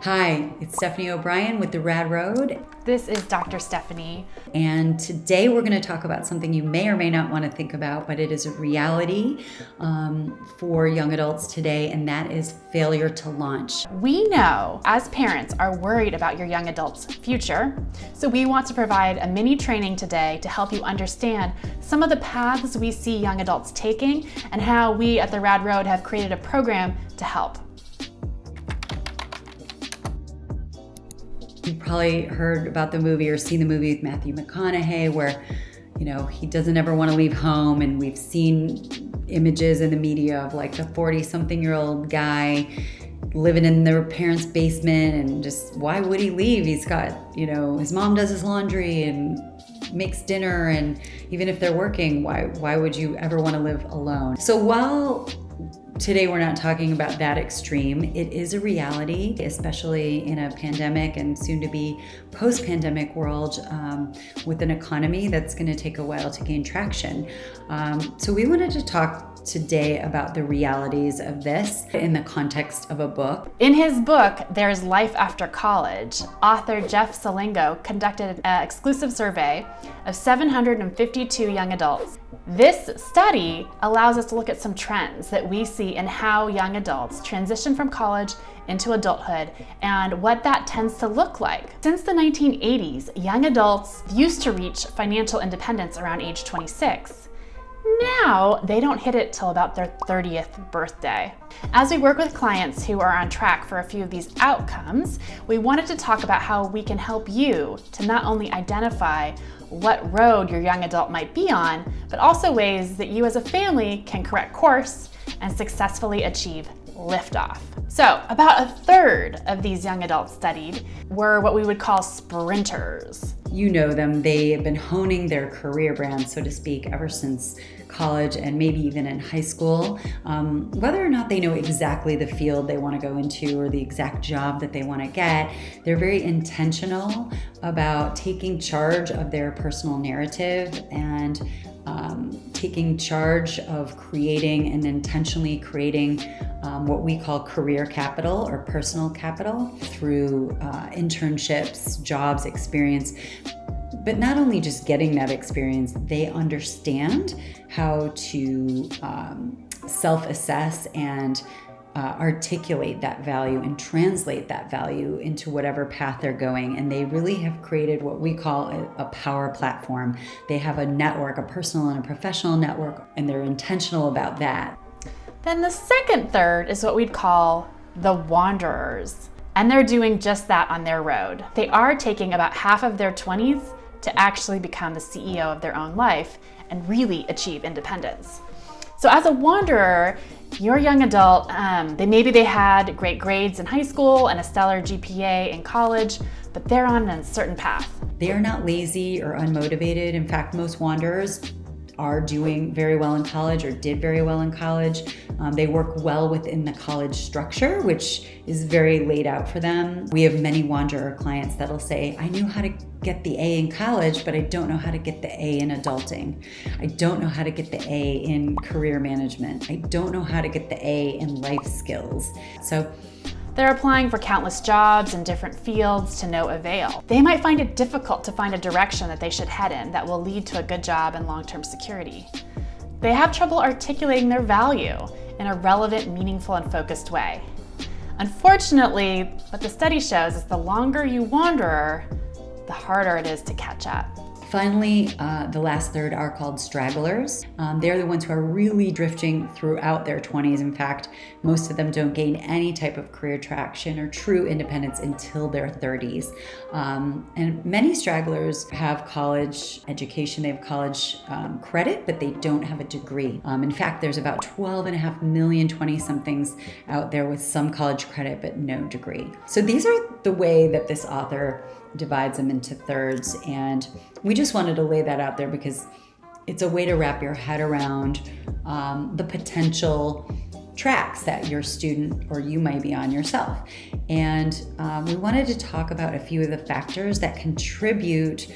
Hi, it's Stephanie O'Brien with The Rad Road. This is Dr. Stephanie. And today we're going to talk about something you may or may not want to think about, but it is a reality for young adults today, and that is failure to launch. We know as parents are worried about your young adult's future, so we want to provide a mini training today to help you understand some of the paths we see young adults taking and how we at The Rad Road have created a program to help. You've probably heard about the movie or seen the movie with Matthew McConaughey where, he doesn't ever want to leave home, and we've seen images in the media of like the 40-something-year-old guy living in their parents' basement, and just why would he leave? He's got, his mom does his laundry and makes dinner, and even if they're working, why would you ever want to live alone? So while today we're not talking about that extreme, it is a reality, especially in a pandemic and soon to be post-pandemic world with an economy that's going to take a while to gain traction. So we wanted to talk today about the realities of this in the context of a book. In his book, There's Life After College, author Jeff Salingo conducted an exclusive survey of 752 young adults. This study allows us to look at some trends that we see in how young adults transition from college into adulthood and what that tends to look like. Since the 1980s, young adults used to reach financial independence around age 26. Now, they don't hit it till about their 30th birthday. As we work with clients who are on track for a few of these outcomes, we wanted to talk about how we can help you to not only identify what road your young adult might be on, but also ways that you as a family can correct course and successfully achieve liftoff. So, about a third of these young adults studied were what we would call sprinters. You know them. They have been honing their career brand, so to speak, ever since college and maybe even in high school. Whether or not they know exactly the field they want to go into or the exact job that they want to get, they're very intentional about taking charge of their personal narrative and taking charge of creating and intentionally creating what we call career capital or personal capital through internships, jobs, experience. But not only just getting that experience, they understand how to self-assess and articulate that value and translate that value into whatever path they're going. And they really have created what we call a power platform. They have a network, a personal and a professional network, and they're intentional about that. Then the second third is what we'd call the wanderers. And they're doing just that on their road. They are taking about half of their 20s to actually become the CEO of their own life and really achieve independence. So as a wanderer, you're a young adult, they had great grades in high school and a stellar GPA in college, but they're on an uncertain path. They are not lazy or unmotivated. In fact, most wanderers are doing very well in college or did very well in college. They work well within the college structure, which is very laid out for them. We have many wanderer clients that'll say, I knew how to get the A in college, but I don't know how to get the A in adulting. I don't know how to get the A in career management. I don't know how to get the A in life skills. So they're applying for countless jobs in different fields to no avail. They might find it difficult to find a direction that they should head in that will lead to a good job and long-term security. They have trouble articulating their value in a relevant, meaningful, and focused way. Unfortunately, what the study shows is the longer you wander, the harder it is to catch up. Finally, the last third are called stragglers. They're the ones who are really drifting throughout their 20s. In fact, most of them don't gain any type of career traction or true independence until their 30s. And many stragglers have college education, they have college credit, but they don't have a degree. In fact, there's about 12.5 million 20-somethings out there with some college credit, but no degree. So these are the way that this author divides them into thirds, and we just wanted to lay that out there because it's a way to wrap your head around the potential tracks that your student or you might be on yourself. And we wanted to talk about a few of the factors that contribute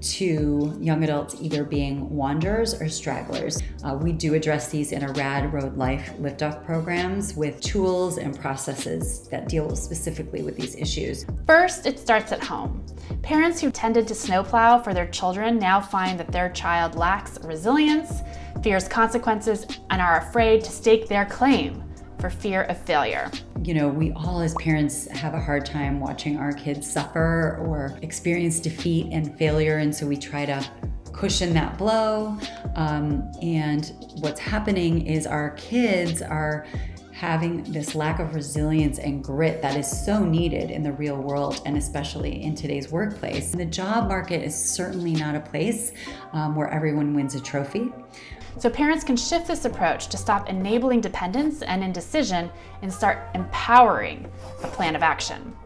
to young adults either being wanderers or stragglers. We do address these in our Rad Road Life liftoff programs with tools and processes that deal specifically with these issues. First, it starts at home. Parents who tended to snowplow for their children now find that their child lacks resilience, fears consequences, and are afraid to stake their claim for fear of failure. You know, we all as parents have a hard time watching our kids suffer or experience defeat and failure, and so we try to cushion that blow. And what's happening is our kids are having this lack of resilience and grit that is so needed in the real world, and especially in today's workplace. The job market is certainly not a place where everyone wins a trophy. So parents can shift this approach to stop enabling dependence and indecision and start empowering a plan of action.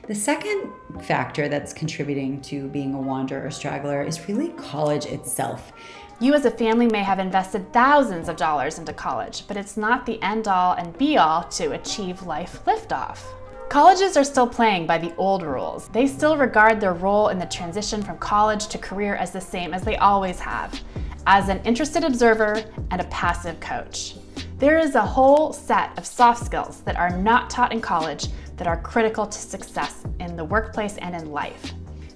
The second factor that's contributing to being a wanderer or straggler is really college itself. You as a family may have invested thousands of dollars into college, but it's not the end-all and be-all to achieve life liftoff. Colleges are still playing by the old rules. They still regard their role in the transition from college to career as the same as they always have, as an interested observer and a passive coach. There is a whole set of soft skills that are not taught in college that are critical to success in the workplace and in life.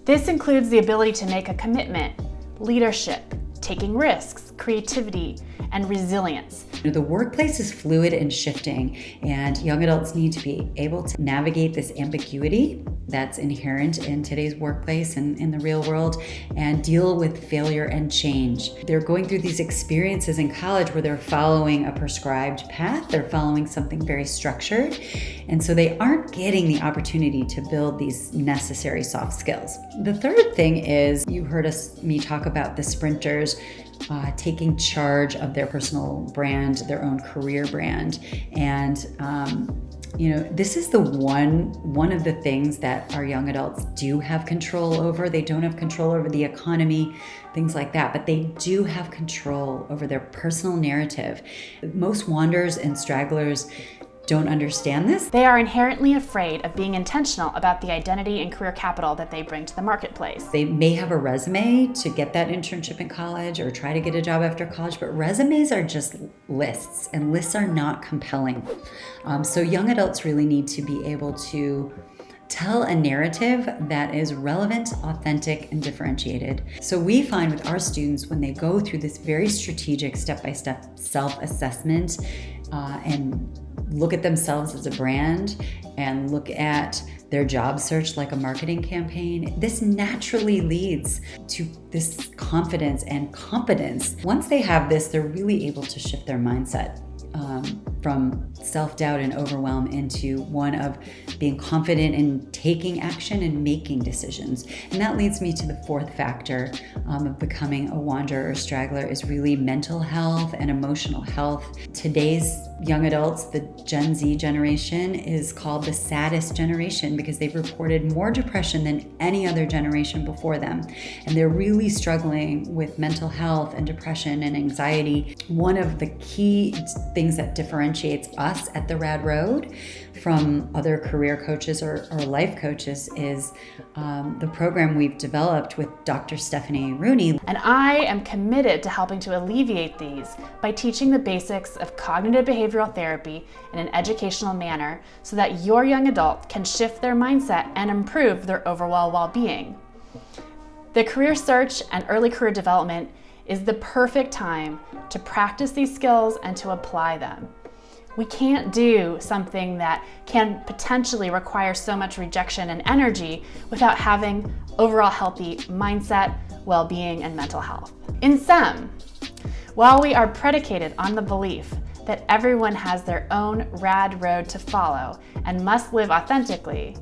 This includes the ability to make a commitment, leadership, taking risks, creativity, and resilience. The workplace is fluid and shifting, and young adults need to be able to navigate this ambiguity that's inherent in today's workplace and in the real world, and deal with failure and change. They're going through these experiences in college where they're following a prescribed path, they're following something very structured, and so they aren't getting the opportunity to build these necessary soft skills. The third thing is, you heard me talk about the sprinters taking charge of their personal brand, their own career brand. And, this is the one of the things that our young adults do have control over. They don't have control over the economy, things like that, but they do have control over their personal narrative. Most wanderers and stragglers don't understand this. They are inherently afraid of being intentional about the identity and career capital that they bring to the marketplace. They may have a resume to get that internship in college or try to get a job after college, but resumes are just lists, and lists are not compelling. So young adults really need to be able to tell a narrative that is relevant, authentic, and differentiated. So we find with our students, when they go through this very strategic step-by-step self-assessment and look at themselves as a brand and look at their job search like a marketing campaign, this naturally leads to this confidence and competence. Once they have this, they're really able to shift their mindset from self-doubt and overwhelm into one of being confident in taking action and making decisions. And that leads me to the fourth factor of becoming a wanderer or straggler is really mental health and emotional health. Today's young adults, the Gen Z generation, is called the saddest generation because they've reported more depression than any other generation before them. And they're really struggling with mental health and depression and anxiety. One of the key things that differentiates us at the Rad Road from other career coaches or life coaches is the program we've developed with Dr. Stephanie Rooney. And I am committed to helping to alleviate these by teaching the basics of cognitive behavioral therapy in an educational manner so that your young adult can shift their mindset and improve their overall well-being. The career search and early career development is the perfect time to practice these skills and to apply them. We can't do something that can potentially require so much rejection and energy without having overall healthy mindset, well-being, and mental health. In sum, while we are predicated on the belief that everyone has their own rad road to follow and must live authentically,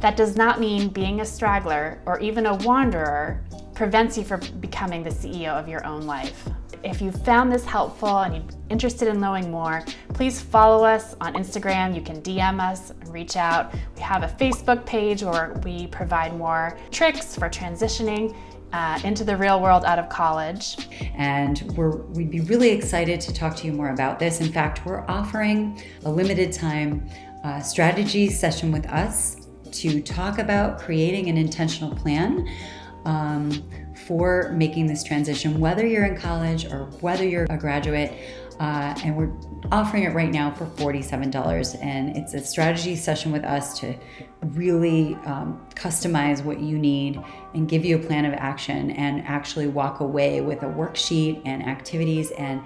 that does not mean being a straggler or even a wanderer prevents you from becoming the CEO of your own life. If you found this helpful and you're interested in knowing more, please follow us on Instagram. You can DM us and reach out. We have a Facebook page where we provide more tricks for transitioning into the real world out of college. And we'd be really excited to talk to you more about this. In fact, we're offering a limited time strategy session with us to talk about creating an intentional plan for making this transition, whether you're in college or whether you're a graduate. And we're offering it right now for $47. And it's a strategy session with us to really customize what you need and give you a plan of action and actually walk away with a worksheet and activities and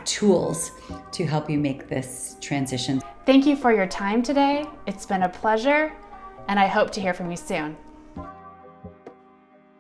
tools to help you make this transition. Thank you for your time today. It's been a pleasure, and I hope to hear from you soon.